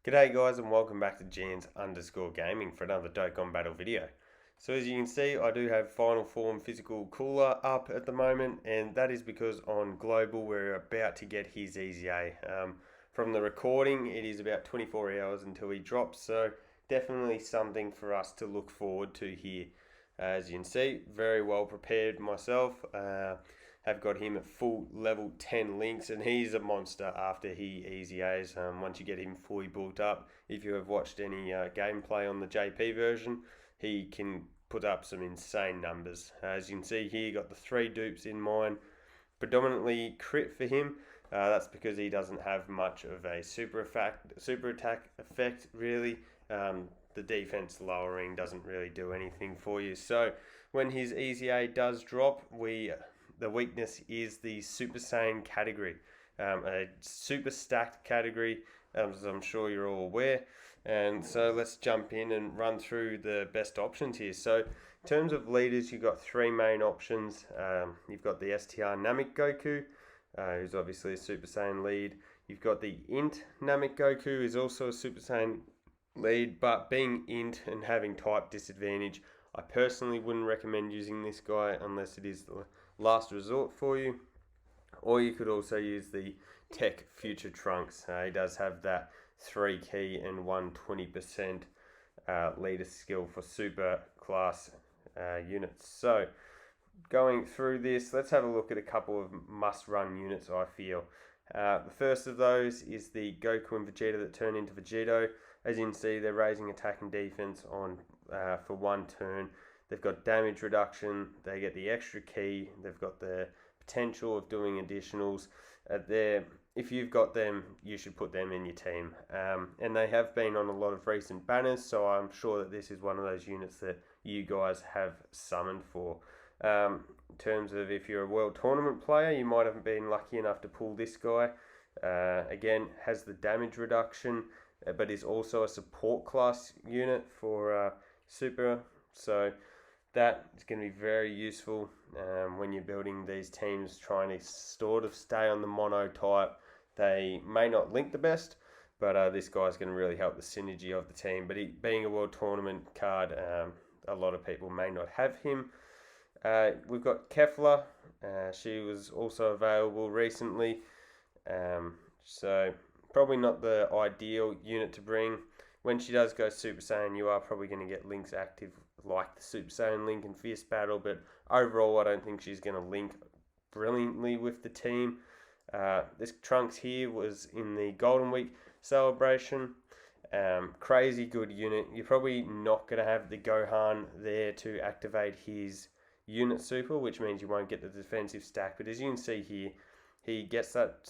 G'day guys and welcome back to Jans_Gaming for another Dokkan battle video. So as you can see, I do have Final Form Physical Cooler up at the moment, and that is because on Global we're about to get his EZA. From the recording it is about 24 hours until he drops, so definitely something for us to look forward to here. As you can see, very well prepared myself. Have got him at full level 10 links, and he's a monster after he EZAs. Once you get him fully built up, if you have watched any gameplay on the JP version, he can put up some insane numbers. As you can see here, got the 3 dupes in mind, predominantly crit for him. That's because he doesn't have much of a super attack effect really. The defense lowering doesn't really do anything for you. So when his EZA does drop, the weakness is the Super Saiyan category, a super stacked category, as I'm sure you're all aware. And so let's jump in and run through the best options here. So in terms of leaders, you've got 3 main options. You've got the STR Namek Goku, who's obviously a Super Saiyan lead. You've got the Int Namek Goku, who's also a Super Saiyan lead, but being Int and having type disadvantage, I personally wouldn't recommend using this guy unless it is the last resort for you. Or you could also use the Tech Future Trunks. He does have that 3 key and 120% leader skill for super class units. So going through this, let's have a look at a couple of must-run units I feel. The first of those is the Goku and Vegeta that turn into Vegito. As you can see, they're raising attack and defense on for 1 turn. They've got damage reduction, they get the extra key, they've got the potential of doing additionals. If you've got them, you should put them in your team. And they have been on a lot of recent banners, so I'm sure that this is one of those units that you guys have summoned for. In terms of if you're a World Tournament player, you might have been lucky enough to pull this guy. Again, has the damage reduction, but is also a support class unit for Super. So that is going to be very useful when you're building these teams trying to sort of stay on the mono type. They may not link the best, but this guy's going to really help the synergy of the team. But being a World Tournament card, a lot of people may not have him. We've got Kefla. She was also available recently. So probably not the ideal unit to bring. When she does go Super Saiyan, you are probably going to get links active like the Super Saiyan link in Fierce Battle, but overall I don't think she's going to link brilliantly with the team. This Trunks here was in the Golden Week celebration. Crazy good unit. You're probably not going to have the Gohan there to activate his unit super, which means you won't get the defensive stack, but as you can see here, he gets that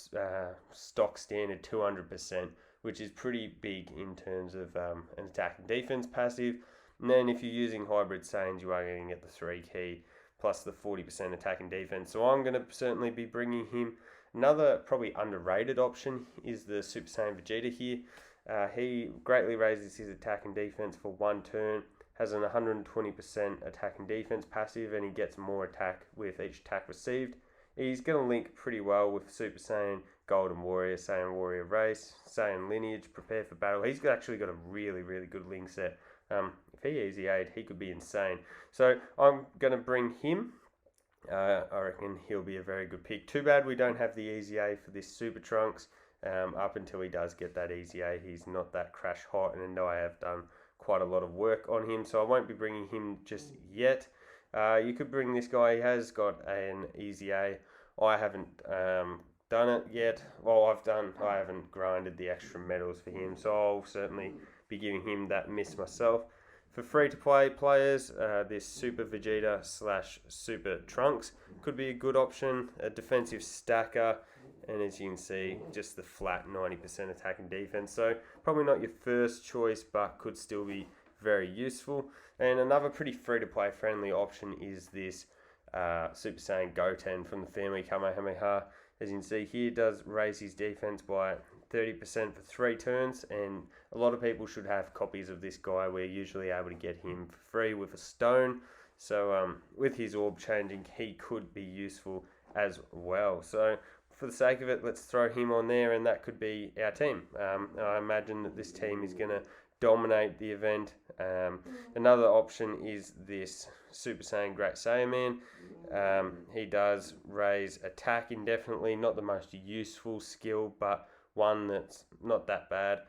stock standard 200%, which is pretty big in terms of an attack and defense passive. And then if you're using hybrid Saiyans, you are going to get the 3 key plus the 40% attack and defense. So I'm going to certainly be bringing him. Another probably underrated option is the Super Saiyan Vegeta here. He greatly raises his attack and defense for 1 turn, has an 120% attack and defense passive, and he gets more attack with each attack received. He's going to link pretty well with Super Saiyan, Golden Warrior, Saiyan Warrior Race, Saiyan Lineage, Prepare for Battle. He's actually got a really, really good link set. If he EZA'd, he could be insane. So I'm going to bring him. I reckon he'll be a very good pick. Too bad we don't have the EZA for this Super Trunks. Up until he does get that EZA, he's not that crash hot, and I know I have done quite a lot of work on him, so I won't be bringing him just yet. You could bring this guy. He has got an EZA. I haven't done it yet. Well, I haven't grinded the extra medals for him, so I'll certainly be giving him that miss myself. For free-to-play players, this Super Vegeta / Super Trunks could be a good option. A defensive stacker, and as you can see, just the flat 90% attack and defense. So probably not your first choice, but could still be very useful. And another pretty free-to-play friendly option is this Super Saiyan Goten from the Family Kamehameha. As you can see here, does raise his defense by 30% for 3 turns, and a lot of people should have copies of this guy. We're usually able to get him for free with a stone. So with his orb changing, he could be useful as well. So for the sake of it, let's throw him on there, and that could be our team. I imagine that this team is going to dominate the event. Another option is this Super Saiyan Great Saiyan Man. He does raise attack indefinitely, not the most useful skill, but one that's not that bad.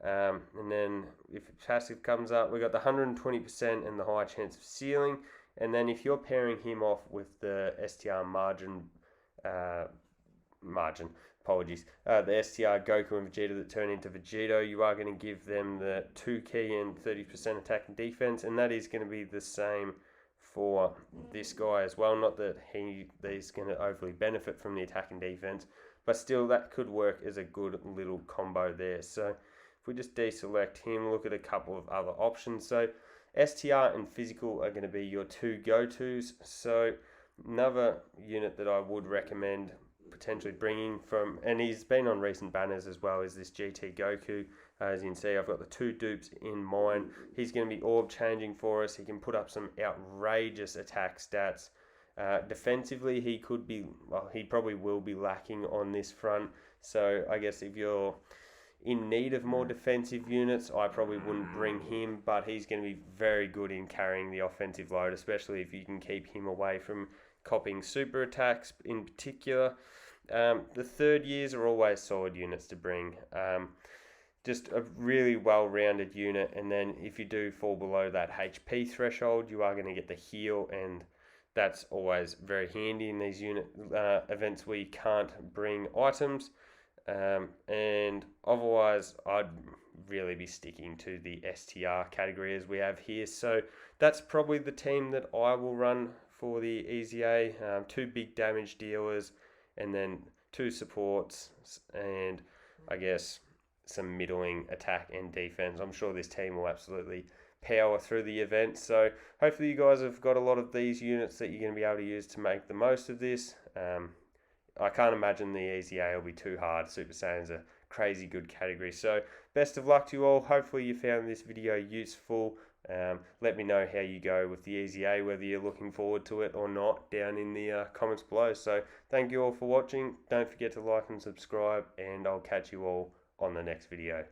And then if passive comes up, we've got the 120% and the high chance of sealing. And then if you're pairing him off with the STR the STR Goku and Vegeta that turn into Vegito, you are going to give them the 2 key and 30% attack and defense, and that is going to be the same for this guy as well. Not that he's going to overly benefit from the attack and defense, but still that could work as a good little combo there. So if we just deselect him, look at a couple of other options. So STR and physical are going to be your 2 go-tos. So another unit that I would recommend potentially bringing from, and he's been on recent banners as well, is this GT Goku. As you can see, I've got the 2 dupes in mine. He's going to be orb changing for us. He can put up some outrageous attack stats. Defensively, he probably will be lacking on this front. So I guess if you're in need of more defensive units, I probably wouldn't bring him, but he's going to be very good in carrying the offensive load, especially if you can keep him away from copying super attacks in particular. The third years are always solid units to bring. Just a really well-rounded unit, and then if you do fall below that HP threshold, you are going to get the heal, and that's always very handy in these unit events where you can't bring items. And otherwise, I'd really be sticking to the STR category as we have here. So that's probably the team that I will run for the EZA. 2 big damage dealers, and then 2 supports, and I guess some middling attack and defense. I'm sure this team will absolutely power through the event. So hopefully you guys have got a lot of these units that you're going to be able to use to make the most of this. I can't imagine the EZA will be too hard. Super Saiyan's a crazy good category. So best of luck to you all. Hopefully you found this video useful. Let me know how you go with the EZA, whether you're looking forward to it or not, down in the comments below. So thank you all for watching. Don't forget to like and subscribe, and I'll catch you all on the next video.